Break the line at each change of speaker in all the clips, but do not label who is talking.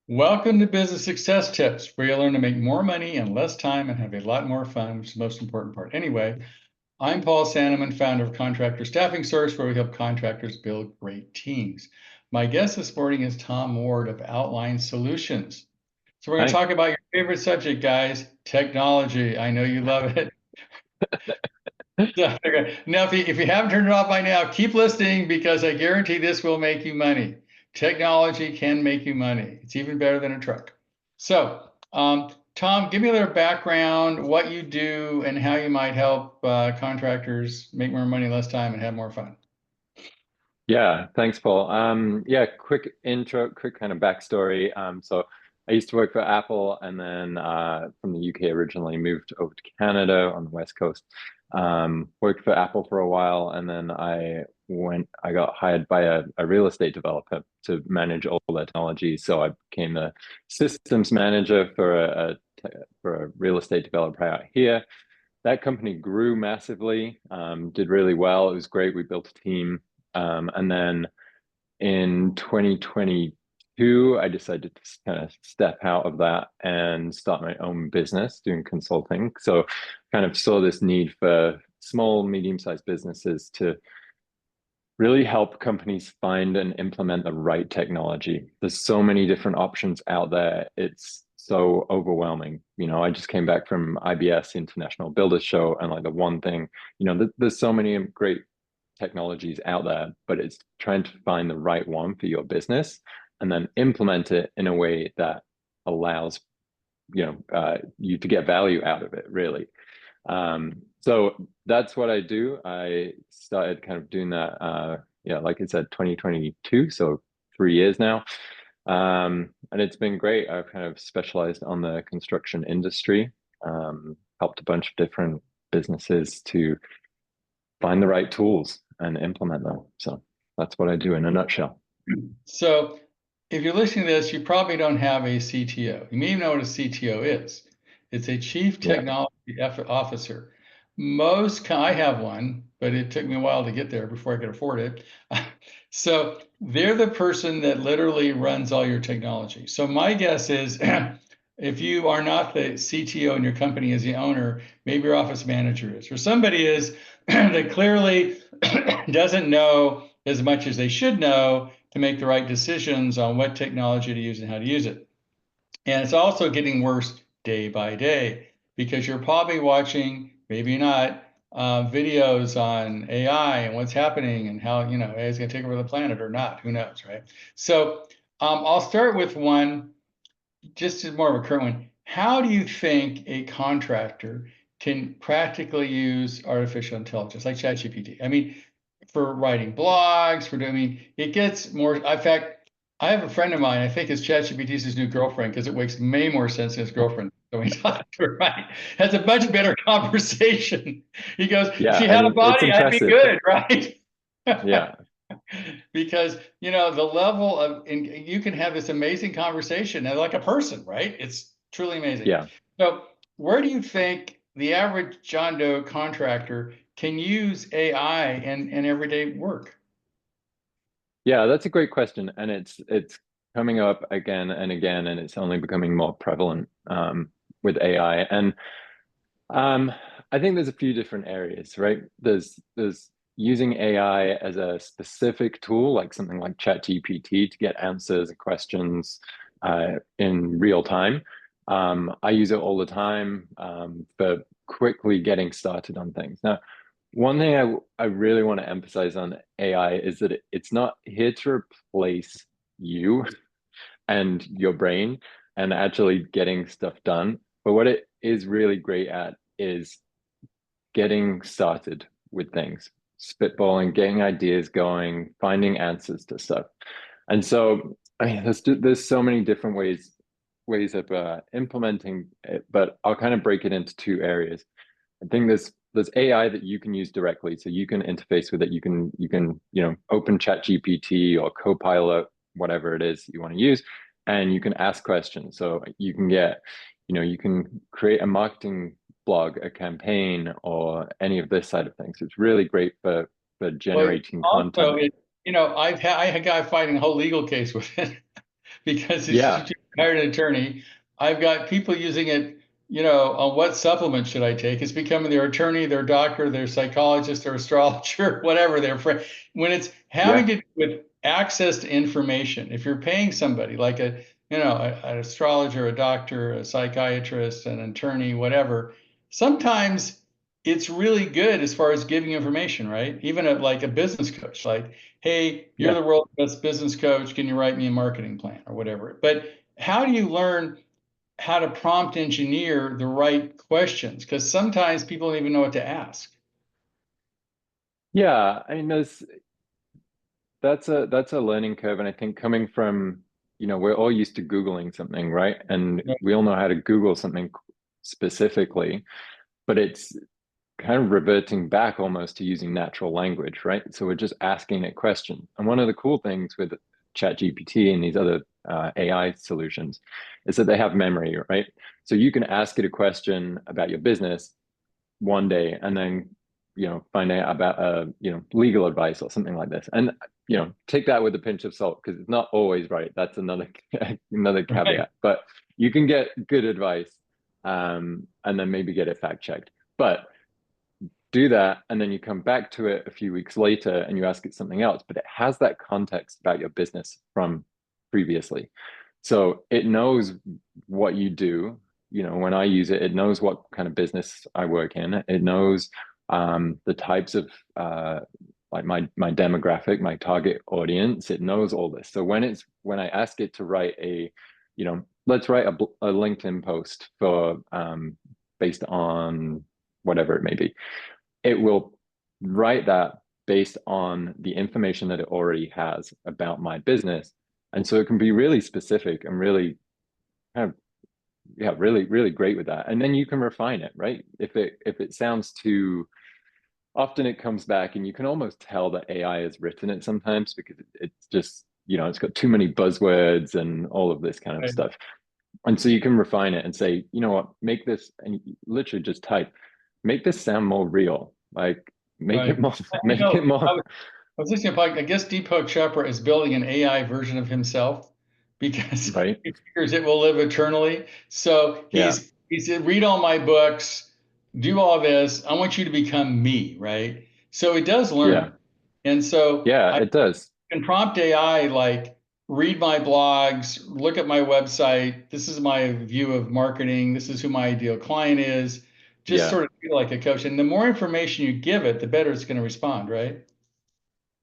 Welcome to Business Success Tips, where you learn to make more money in less time and have a lot more fun, which is the most important part. Anyway, I'm Paul Sanneman, founder of Contractor Staffing Source, where we help contractors build great teams. My guest this morning is Tom Ward of Outline Solutions. So we're going to
Hi.
talk about your favorite subject, guys, technology. I know you love it. Now, if you haven't turned it off by now, keep listening because I guarantee this will make you money. Technology can make you money. It's even better than a truck. So, Tom, give me a little background, what you do, and how you might help contractors make more money, less time, and have more fun.
Yeah, thanks, Paul. Yeah, quick intro, quick kind of backstory. So I used to work for Apple and then from the UK originally moved over to Canada on the West Coast. Worked for Apple for a while and then I got hired by a real estate developer to manage all their technology. So I became the systems manager for a real estate developer out here. That company grew massively, did really well. It was great. We built a team. And then in 2022, I decided to kind of step out of that and start my own business doing consulting. So kind of saw this need for small, medium-sized businesses to really help companies find and implement the right technology. There's so many different options out there. It's so overwhelming. I just came back from IBS International Builders Show, and like the one thing, there's so many great technologies out there, but it's trying to find the right one for your business and then implement it in a way that allows you to get value out of it, really. So that's what I do. I started kind of doing that, yeah, like I said, 2022, so 3 years now. And it's been great. I've kind of specialized on the construction industry, helped a bunch of different businesses to find the right tools and implement them. So that's what I do in a nutshell.
So, if you're listening to this, you probably don't have a CTO. You may even know what a CTO is. It's a Chief
Yeah.
Technology Officer. I have one, but it took me a while to get there before I could afford it. So they're the person that literally runs all your technology. So my guess is if you are not the CTO in your company as the owner, maybe your office manager is, or somebody is that clearly doesn't know as much as they should know to make the right decisions on what technology to use and how to use it. And it's also getting worse day by day because you're probably watching, maybe not, videos on AI and what's happening and how, AI is going to take over the planet or not. Who knows, right? So I'll start with one, just as more of a current one. How do you think a contractor can practically use artificial intelligence like ChatGPT? I mean, for writing blogs, I mean, it gets more. In fact, I have a friend of mine, I think his ChatGPT is his new girlfriend because it makes way more sense than his girlfriend. So we talked to her, right? Has a much better conversation. He goes, if
Yeah,
she had a
and it's
body, I'd be
impressive.
good, right?
Yeah.
Because the level of, and you can have this amazing conversation like a person, right? It's truly amazing.
Yeah.
So where do you think the average John Doe contractor can use AI in everyday work?
Yeah, that's a great question. And it's coming up again and again, and it's only becoming more prevalent with AI. And um, I think there's a few different areas, right? There's using AI as a specific tool, like something like ChatGPT to get answers and questions in real time. I use it all the time for quickly getting started on things. Now, one thing I really want to emphasize on AI is that it's not here to replace you and your brain and actually getting stuff done. But what it is really great at is getting started with things, spitballing, getting ideas going, finding answers to stuff. And so, I mean, there's so many different ways of implementing it, but I'll kind of break it into two areas. I think there's AI that you can use directly, so you can interface with it. You can open ChatGPT or Copilot, whatever it is you want to use, and you can ask questions. So you can you can create a marketing blog, a campaign, or any of this side of things. It's really great for
Well,
generating
also,
content.
I had a guy fighting a whole legal case with it. because it's
Yeah.
you hired an attorney. I've got people using it, on what supplement should I take? It's becoming their attorney, their doctor, their psychologist, their astrologer, whatever their friend. When it's having
Yeah.
to do with access to information, if you're paying somebody like an astrologer, a doctor, a psychiatrist, an attorney, whatever, sometimes it's really good as far as giving information, right? Even like a business coach, like, hey, you're
Yeah.
the world's best business coach. Can you write me a marketing plan or whatever? But how do you learn how to prompt engineer the right questions? Because sometimes people don't even know what to ask.
Yeah. I mean, that's a learning curve. And I think coming from, we're all used to Googling something, right? And
Yeah,
we all know how to Google something specifically, but it's kind of reverting back almost to using natural language, right? So we're just asking it questions. And one of the cool things with ChatGPT and these other AI solutions is that they have memory, right? So you can ask it a question about your business one day and then, find out about, legal advice or something like this. And, take that with a pinch of salt because it's not always right. That's another, another
right.
caveat, but you can get good advice and then maybe get it fact checked. But do that and then you come back to it a few weeks later and you ask it something else, but it has that context about your business from previously, so it knows what you do. When I use it, it knows what kind of business I work in. It knows the types of like my demographic, my target audience. It knows all this. So when I ask it to write let's write a LinkedIn post for based on whatever it may be, it will write that based on the information that it already has about my business. And so it can be really specific and really kind of, yeah, really, really great with that. And then you can refine it, right? If it sounds too often, it comes back and you can almost tell that AI has written it sometimes because it's just, it's got too many buzzwords and all of this kind of
Right.
stuff. And so you can refine it and say, you know what, make this, and you literally just type, make this sound more real. Like make it
Right.
more,
I
make it
know.
more,
I was listening to a podcast. I guess Deepak Chopra is building an AI version of himself because
right?
he figures it will live eternally. So
Yeah,
he said, read all my books, do all this. I want you to become me, right? So it does
yeah,
learn. And so
yeah,
I
it does.
can prompt AI like read my blogs, look at my website. This is my view of marketing. This is who my ideal client is. Just
Yeah,
sort of feel like a coach. And the more information you give it, the better it's going to respond, right?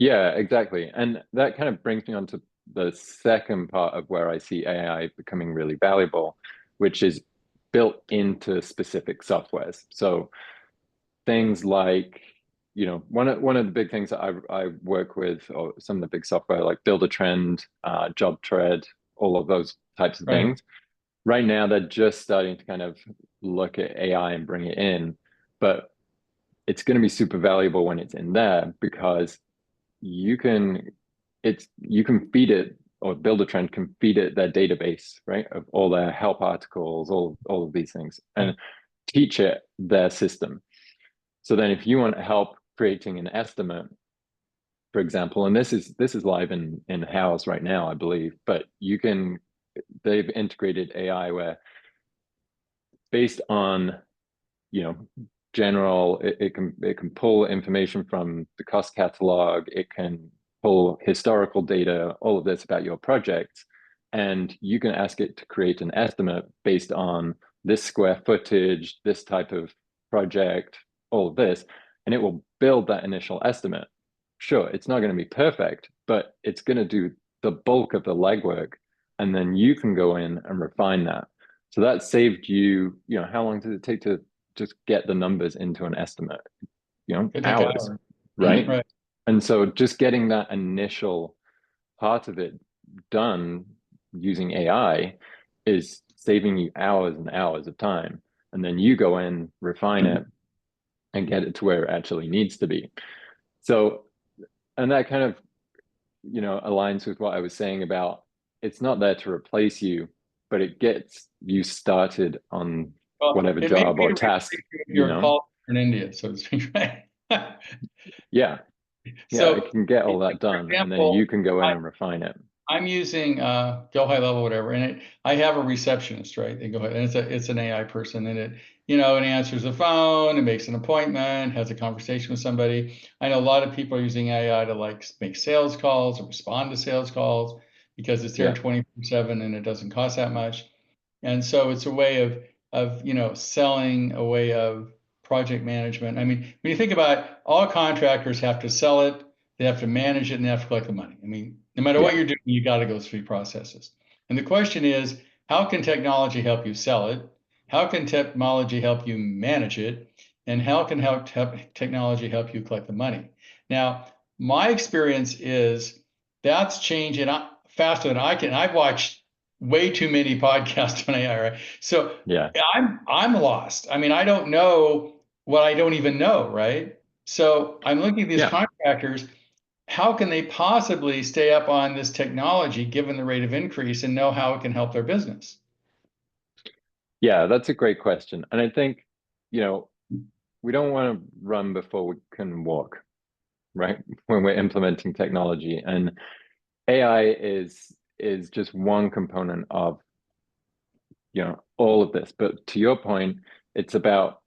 yeah, exactly. And that kind of brings me on to the second part of where I see AI becoming really valuable, which is built into specific softwares. So things like, one of the big things that I work with, or some of the big software like Buildertrend, JobTread, all of those types of
Right.
things. Right now, they're just starting to kind of look at AI and bring it in, but it's going to be super valuable when it's in there because you can you can feed it, or Buildertrend can feed it their database, right, of all their help articles, all of these things, and
Right.
teach it their system. So then if you want help creating an estimate, for example, and this is live in house right now, I believe, but they've integrated AI where based on you know general, it can pull information from the cost catalog, it can pull historical data, all of this about your projects, and you can ask it to create an estimate based on this square footage, this type of project, all of this, and it will build that initial estimate. Sure, it's not going to be perfect, but it's going to do the bulk of the legwork, and then you can go in and refine that. So that saved you, how long did it take to just get the numbers into an estimate?
Could take
Hours,
hours.
right?
Right.
And so just getting that initial part of it done using AI is saving you hours and hours of time. And then you go in, refine it, and get it to where it actually needs to be. So, and that kind of, aligns with what I was saying about it's not there to replace you, but it gets you started on
Well,
whatever
it may
job
be
or
to
task,
replace you if
you
you're a
know?
call in India, so to speak, right?
Yeah. Yeah, it
So,
can get all that
for
done and then
example,
you can go in
I,
and refine it.
I'm using Go High Level, whatever, and I have a receptionist, right? They go ahead, and it's an AI person, and it answers the phone, it makes an appointment, has a conversation with somebody. I know a lot of people are using AI to like make sales calls or respond to sales calls because it's there
Yeah,
24/7 and it doesn't cost that much. And so it's a way of selling, a way of project management. I mean, when you think about it, all contractors have to sell it, they have to manage it, and they have to collect the money. I mean, no matter what
yeah,
you're doing, you got to go through processes. And the question is, how can technology help you sell it? How can technology help you manage it? And how can technology help you collect the money? Now, my experience is that's changing faster than I can. I've watched way too many podcasts on AI, right? So
yeah,
I'm lost. I mean, I don't know what I don't even know, right? So I'm looking at these
yeah.
contractors. How can they possibly stay up on this technology given the rate of increase and know how it can help their business?
Yeah, that's a great question. And I think, you know, we don't want to run before we can walk, right? When we're implementing technology. And AI is just one component of, all of this. But to your point, it's about,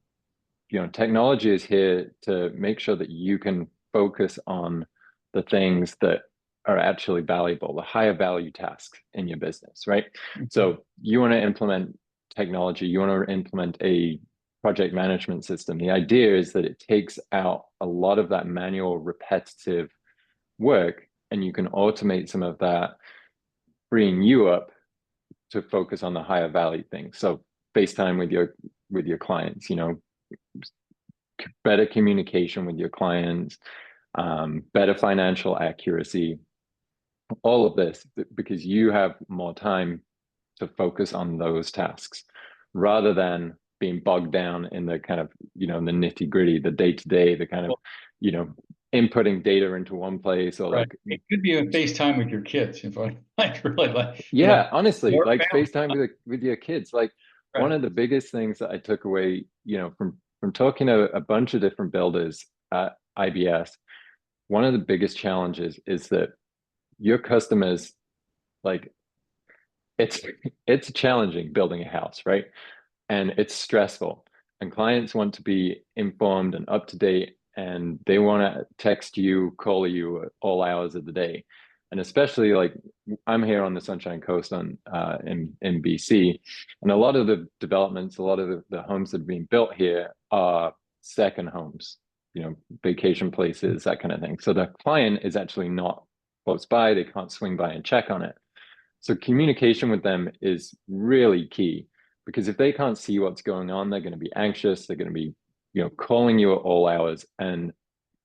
technology is here to make sure that you can focus on the things that are actually valuable, the higher value tasks in your business, right? So you want to implement technology, you want to implement a project management system. The idea is that it takes out a lot of that manual, repetitive work, and you can automate some of that, freeing you up to focus on the higher value things. So FaceTime with your clients, better communication with your clients, better financial accuracy, all of this because you have more time to focus on those tasks rather than being bogged down in the kind of, the nitty gritty, the day to day, the kind of,
Well,
you know, inputting data into one place or
right.
like,
It could be a FaceTime with your kids if I like really
yeah, honestly,
more
like
family.
FaceTime with your kids. Like one
Right.
of the biggest things that I took away, from talking to a bunch of different builders at IBS, one of the biggest challenges is that your customers, like it's it's challenging building a house, right? And it's stressful. And clients want to be informed and up to date, and they want to text you, call you at all hours of the day. And especially like I'm here on the Sunshine Coast in BC, and a lot of the developments, a lot of the homes that are being built here are second homes, vacation places, that kind of thing. So the client is actually not close by; they can't swing by and check on it. So communication with them is really key because if they can't see what's going on, they're going to be anxious. They're going to be, calling you at all hours, and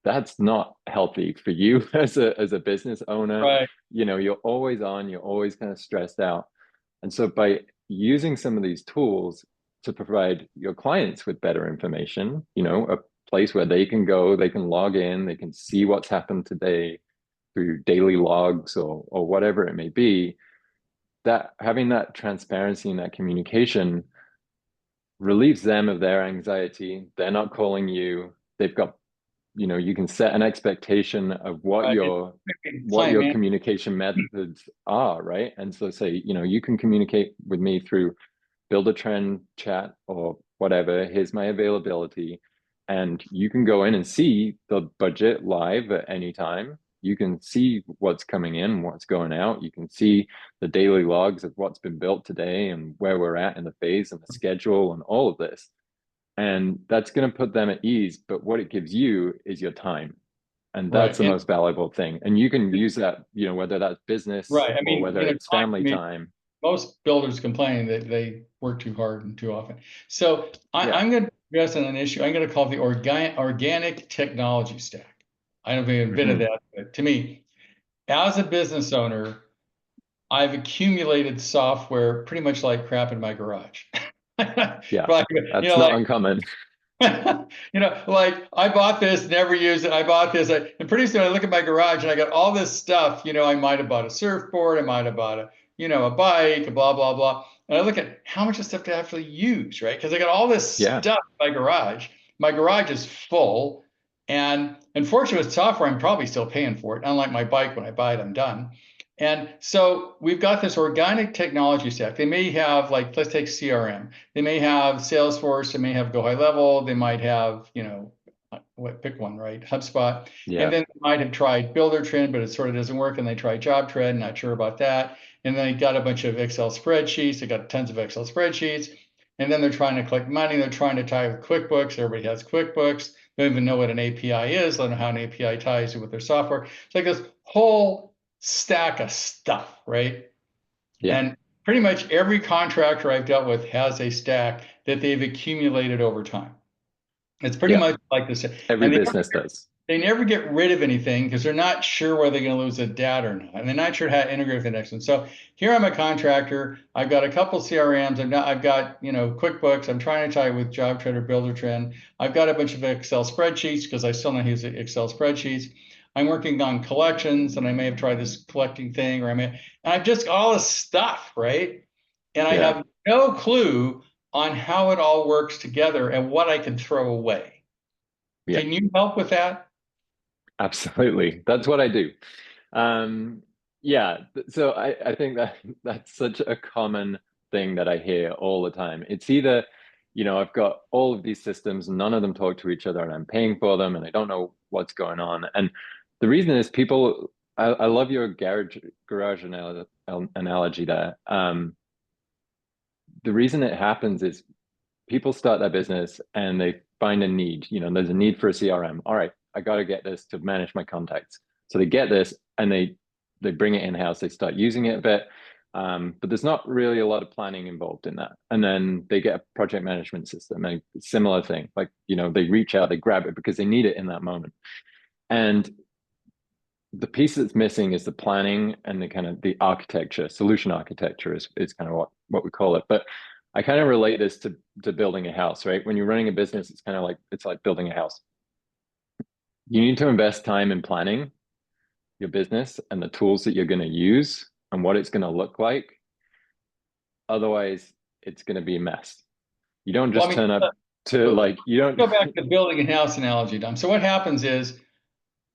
that's not healthy for you as a business owner.
Right.
You're always on. You're always kind of stressed out, and so by using some of these tools to provide your clients with better information, a place where they can go, they can log in, they can see what's happened today through daily logs or whatever it may be, that having that transparency and that communication relieves them of their anxiety. They're not calling you. They've got, you can set an expectation of what
Right.
your
Client man.
communication methods are, right? And so say, you can communicate with me through Buildertrend chat or whatever. Here's my availability. And you can go in and see the budget live at any time. You can see what's coming in, what's going out. You can see the daily logs of what's been built today and where we're at in the phase and the schedule and all of this. And that's going to put them at ease. But what it gives you is your time. And that's
Right.
the
And
most valuable thing. And you can use that, whether that's business
right. I
or
mean,
whether it's
time, I
family
mean,
time.
most builders complain that they work too hard and too often. So
Yeah.
I'm going to address an issue. I'm going to call it the organic technology stack. I don't know if you invented
Hmm.
that, but to me, as a business owner, I've accumulated software pretty much like crap in my garage.
Yeah.
Like,
That's not
like
uncommon.
like I bought this, never used it. I bought this, and pretty soon I look at my garage and I got all this stuff. I might have bought a surfboard, I might have bought a bike, blah blah blah. And I look at how much of stuff to actually use, right? Because I got all this
Yeah.
stuff in my garage. My garage is full, and unfortunately with software, I'm probably still paying for it. Unlike my bike, when I buy it, I'm done. And so we've got this organic technology stack. They may have, like, let's take CRM. They may have Salesforce. They may have Go High Level. They might have, pick one, right? HubSpot. And
Yeah.
then they might have tried Buildertrend, but it sort of doesn't work. And they tried JobTread, not sure about that. And then they got a bunch of Excel spreadsheets. They got tons of Excel spreadsheets. And then they're trying to collect money. They're trying to tie with QuickBooks. Everybody has QuickBooks. They don't even know what an API is. They don't know how an API ties with their software. It's like this whole stack of stuff, right?
Yeah.
And pretty much every contractor I've dealt with has a stack that they've accumulated over time. It's pretty
Yeah.
much like this.
Every
And
business does.
they never get rid of anything because they're not sure whether they're going to lose the data or not. And they're not sure how to integrate with the next one. So here I'm a contractor. I've got a couple CRMs. I've got, QuickBooks. I'm trying to tie it with JobTread or Buildertrend. I've got a bunch of Excel spreadsheets because I still know how to use Excel spreadsheets. I'm working on collections, and I may have tried this collecting thing, and I've just got all this stuff, right? And I
Yeah.
have no clue on how it all works together and what I can throw away.
Yeah.
Can you help with that?
Absolutely. That's what I do. Um, yeah. So I think that that's such a common thing that I hear all the time. It's either, I've got all of these systems, none of them talk to each other, and I'm paying for them, and I don't know what's going on. And the reason is I love your garage analogy there. The reason it happens is people start their business and they find a need. There's a need for a CRM. All right, I got to get this to manage my contacts. So they get this and they bring it in-house. They start using it a bit, but there's not really a lot of planning involved in that. And then they get a project management system, a similar thing. Like, they reach out, they grab it because they need it in that moment. And the piece that's missing is the planning and the kind of the architecture. Solution architecture is kind of what we call it. But I kind of relate this to building a house, right? When you're running a business, it's like building a house. You need to invest time in planning your business and the tools that you're going to use and what it's going to look like. Otherwise, it's going to be a mess. You don't
Well,
just turn up to
so
like you don't.
go back to building a house analogy, Dom. So what happens is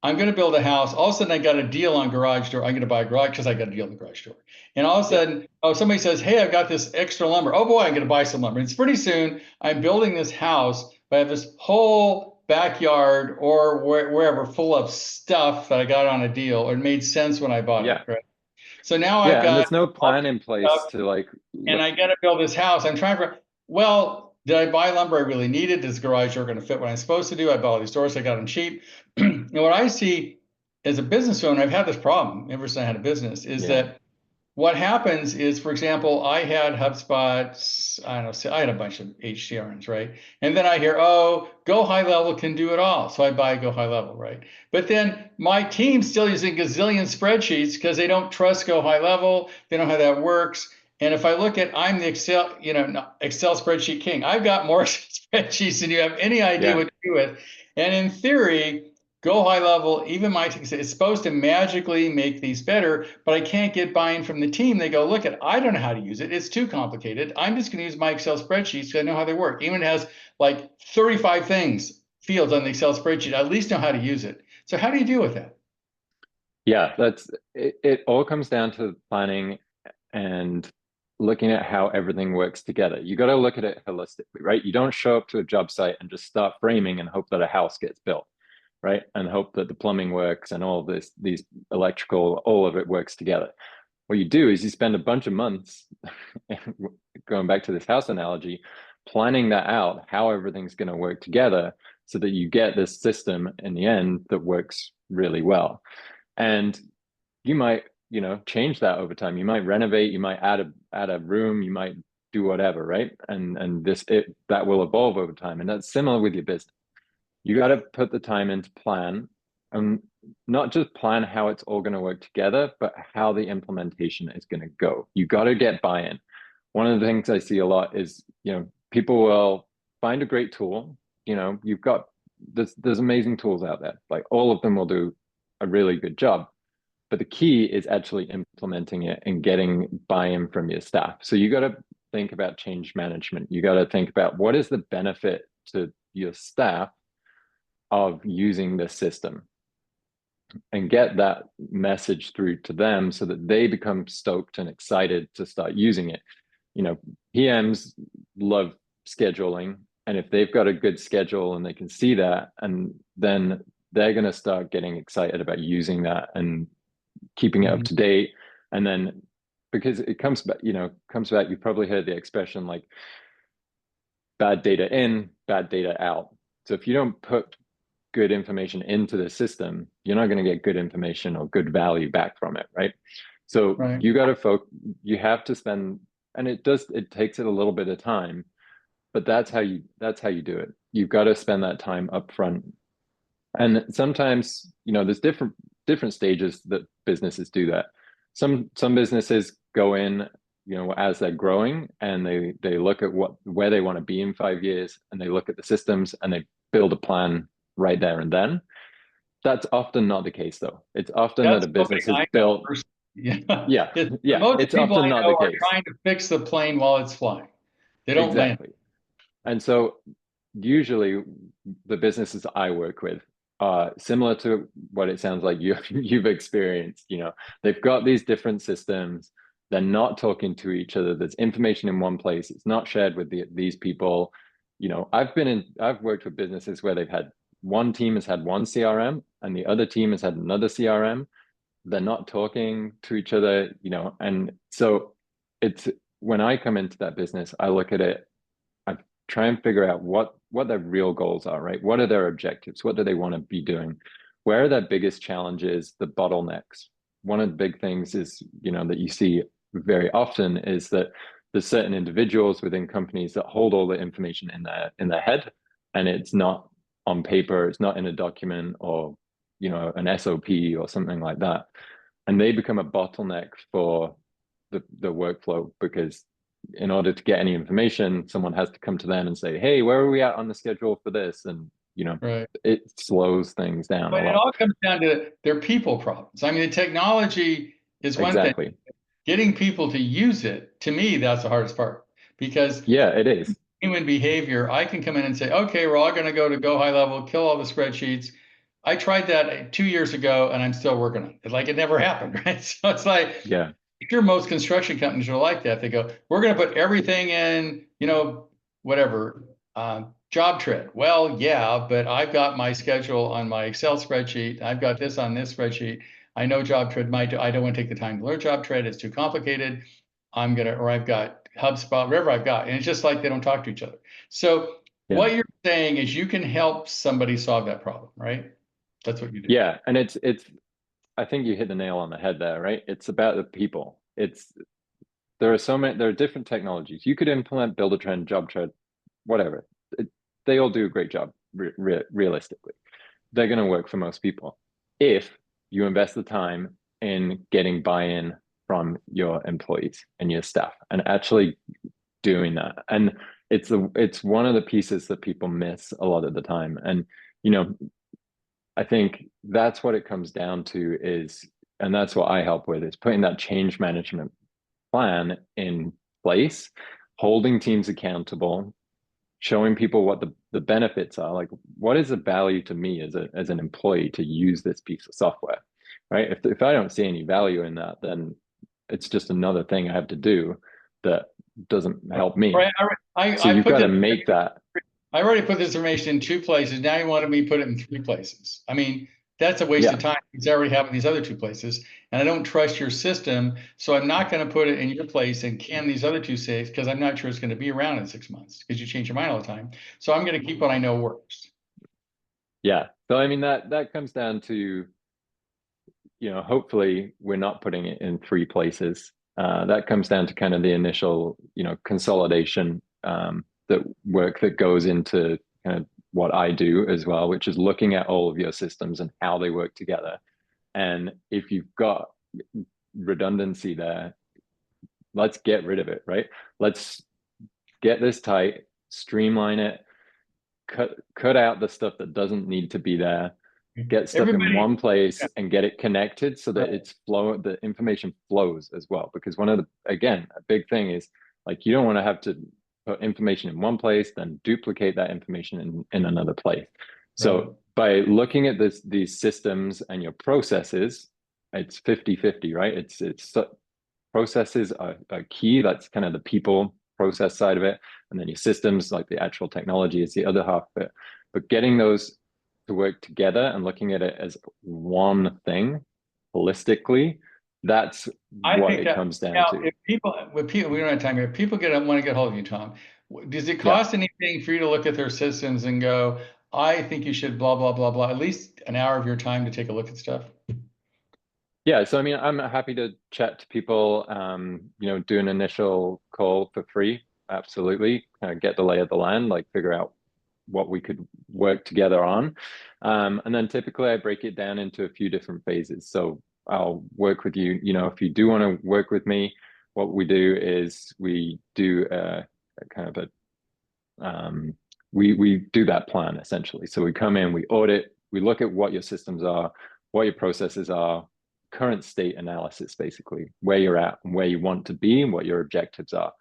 I'm going to build a house. All of a sudden, I got a deal on garage door. I'm going to buy a garage because I got a deal on the garage door. And all of a
Yeah,
sudden, oh, somebody says, "Hey, I've got this extra lumber. Oh boy, I'm going to buy some lumber." And it's pretty soon I'm building this house, but I have this whole backyard or wherever full of stuff that I got on a deal or it made sense when I bought it.
yeah,
Right. So now I've
yeah. And
got
there's no
all
plan
this
in place
stuff
to like
and
look.
I got to build this house. I'm trying for, well, did I buy lumber I really needed? Does the garage door going to fit what I'm supposed to do? I bought all these doors. I got them cheap. And what I see as a business owner, I've had this problem ever since I had a business, is
Yeah,
that what happens is, for example, I had HubSpot, I don't know, so I had a bunch of HCRMs, right? And then I hear, oh, Go High Level can do it all. So I buy Go High Level, right? But then my team's still using gazillion spreadsheets because they don't trust Go High Level. They don't know how that works. And if I look at, I'm the Excel, Excel spreadsheet king. I've got more spreadsheets than you have any idea
yeah.
what to do with. And in theory, Go High Level, even my team, it's supposed to magically make these better, but I can't get buy-in from the team. They go, look at, I don't know how to use it. It's too complicated. I'm just going to use my Excel spreadsheets because I know how they work. Even it has like 35 fields on the Excel spreadsheet. I at least know how to use it. So how do you deal with that?
Yeah, that's it, it all comes down to planning and looking at how everything works together. You got to look at it holistically, right? You don't show up to a job site and just start framing and hope that a house gets built, right? And hope that the plumbing works and all of these electrical, all of it works together. What you do is you spend a bunch of months, going back to this house analogy, planning that out, how everything's going to work together so that you get this system in the end that works really well. And you might, change that over time. You might renovate, you might add a room, you might do whatever, right? And that will evolve over time. And that's similar with your business. You got to put the time into plan and not just plan how it's all going to work together, but how the implementation is going to go. You got to get buy-in. One of the things I see a lot is, people will find a great tool. You've got there's amazing tools out there. Like all of them will do a really good job. But the key is actually implementing it and getting buy-in from your staff. So you got to think about change management. You got to think about what is the benefit to your staff of using the system. and get that message through to them so that they become stoked and excited to start using it. You know, PMs love scheduling, and if they've got a good schedule and they can see that, and then they're going to start getting excited about using that and keeping it up
Mhm.
to date. And then because it comes back, you've probably heard the expression like bad data in, bad data out. So if you don't put good information into the system, you're not going to get good information or good value back from it, right? So
Right.
you have to spend, and it takes it a little bit of time, but that's how you do it. You've got to spend that time up front. And sometimes, there's different stages that businesses do that. Some businesses go in, as they're growing, and they look at where they want to be in 5 years, and they look at the systems and they build a plan right there and then. That's often not the case, though. It's often that
That's
a
something
business is
I know
built.
personally. Yeah.
Yeah, yeah.
Most
It's
people
often
I
not the
know are
case.
trying to fix the plane while it's flying. They don't land.
Exactly. And so usually the businesses I work with are similar to what it sounds like you've experienced. They've got these different systems. They're not talking to each other. There's information in one place. It's not shared with these people. I've worked with businesses where they've had one team has had one CRM and the other team has had another CRM. They're not talking to each other, and so it's when I come into that business, I look at it, I try and figure out what their real goals are, right? What are their objectives? What do they want to be doing? Where are their biggest challenges, the bottlenecks? One of the big things is, that you see very often is that there's certain individuals within companies that hold all the information in their head, and it's not on paper, it's not in a document or an SOP or something like that. And they become a bottleneck for the workflow because in order to get any information, someone has to come to them and say, "Hey, where are we at on the schedule for this?" And
Right.
it slows things down a
But it
lot.
all comes down to their people problems. I mean, the technology is one thing.
Exactly.
Getting people to use it, to me, that's the hardest part. Because
Yeah, it is.
human behavior, I can come in and say, okay, we're all going to go high level, kill all the spreadsheets. I tried that 2 years ago and I'm still working on it. Like it never happened, right? So it's like,
Yeah.
sure, most construction companies are like that. They go, we're going to put everything in, whatever, JobTread. Well, yeah, but I've got my schedule on my Excel spreadsheet. I've got this on this spreadsheet. I know JobTread might, I don't want to take the time to learn JobTread. It's too complicated. Or I've got HubSpot, wherever I've got. And it's just like they don't talk to each other. So
Yeah.
what you're saying is you can help somebody solve that problem, right? That's what you do.
Yeah. And it's I think you hit the nail on the head there, right? It's about the people. There are different technologies. You could implement Buildertrend, JobTread, whatever. They all do a great job, realistically. They're going to work for most people if you invest the time in getting buy-in from your employees and your staff and actually doing that. And it's one of the pieces that people miss a lot of the time. And you know, I think that's what it comes down to and that's what I help with, is putting that change management plan in place, holding teams accountable, showing people what the benefits are. Like, what is the value to me as an employee to use this piece of software, right? If I don't see any value in that, then it's just another thing I have to do that doesn't help me.
Right.
So
I
you've
put
got
this
to make that.
I already put this information in 2 places. Now you wanted me to put it in 3 places. I mean, that's a waste of
Yeah,
time because I already have it in these other 2 places. And I don't trust your system. So I'm not going to put it in your place and can these other 2 saves because I'm not sure it's going to be around in 6 months because you change your mind all the time. So I'm going to keep what I know works.
yeah. So I mean that comes down to, hopefully we're not putting it in 3 places. That comes down to kind of the initial, consolidation, that work that goes into kind of what I do as well, which is looking at all of your systems and how they work together. And if you've got redundancy there, let's get rid of it, right? Let's get this tight, streamline it, cut out the stuff that doesn't need to be there, get stuff in
Everybody,
one
yeah,
place and get it connected so that
right.
the information flows as well. Because one of again, a big thing is like, you don't want to have to put information in one place, then duplicate that information in another place.
Right.
So by looking at these systems and your processes, it's 50-50, right? Processes are key. That's kind of the people process side of it. And then your systems, like the actual technology, is the other half of it. But getting those to work together and looking at it as one thing holistically, that's
I
what
think
it
that
comes down
now,
to.
with people, we don't have time here. If people want to get hold of you, Tom, does it
Yeah.
cost anything for you to look at their systems and go, I think you should blah, blah, blah, blah, at least an hour of your time to take a look at stuff?
Yeah, so I mean, I'm happy to chat to people, do an initial call for free. Absolutely. Kind of get the lay of the land, like figure out what we could work together on. And then typically I break it down into a few different phases. So I'll work with you, if you do want to work with me, what we do is we do a kind of we do that plan essentially. So we come in, we audit, we look at what your systems are, what your processes are, current state analysis, basically, where you're at and where you want to be and what your objectives are.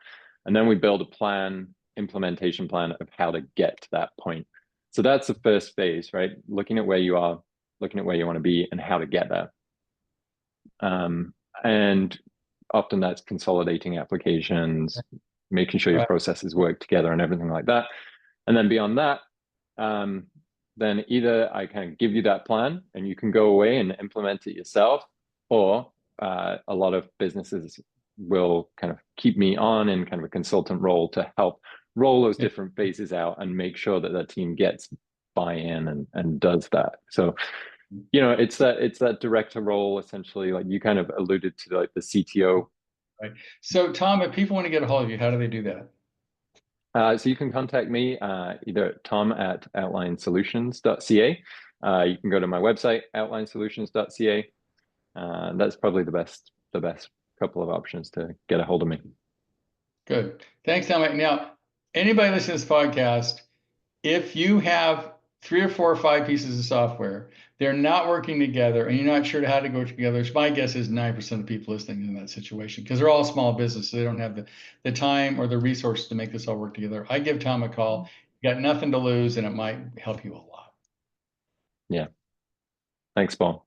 And then we build a plan, implementation plan of how to get to that point. So that's the first phase, right? Looking at where you are, looking at where you want to be and how to get there. And often that's consolidating applications, making sure your
Right.
processes work together and everything like that. And then beyond that, then either I kind of give you that plan and you can go away and implement it yourself, or a lot of businesses will kind of keep me on in kind of a consultant role to help roll those
Yeah.
different phases out and make sure that the team gets buy-in and does that. So, it's that director role essentially, like you kind of alluded to, like the CTO.
Right. So, Tom, if people want to get a hold of you, how do they do that?
So you can contact me either at tom@outlinesolutions.ca. You can go to my website, outlinesolutions.ca. That's probably the best couple of options to get a hold of me.
Good. Thanks, Tom. Now, anybody listening to this podcast, if you have 3 or 4 or 5 pieces of software, they're not working together and you're not sure how to go together, my guess is 9% of people listening in that situation, because they're all small businesses. So they don't have the time or the resources to make this all work together. I give Tom a call. You got nothing to lose and it might help you a lot.
Yeah. Thanks, Paul.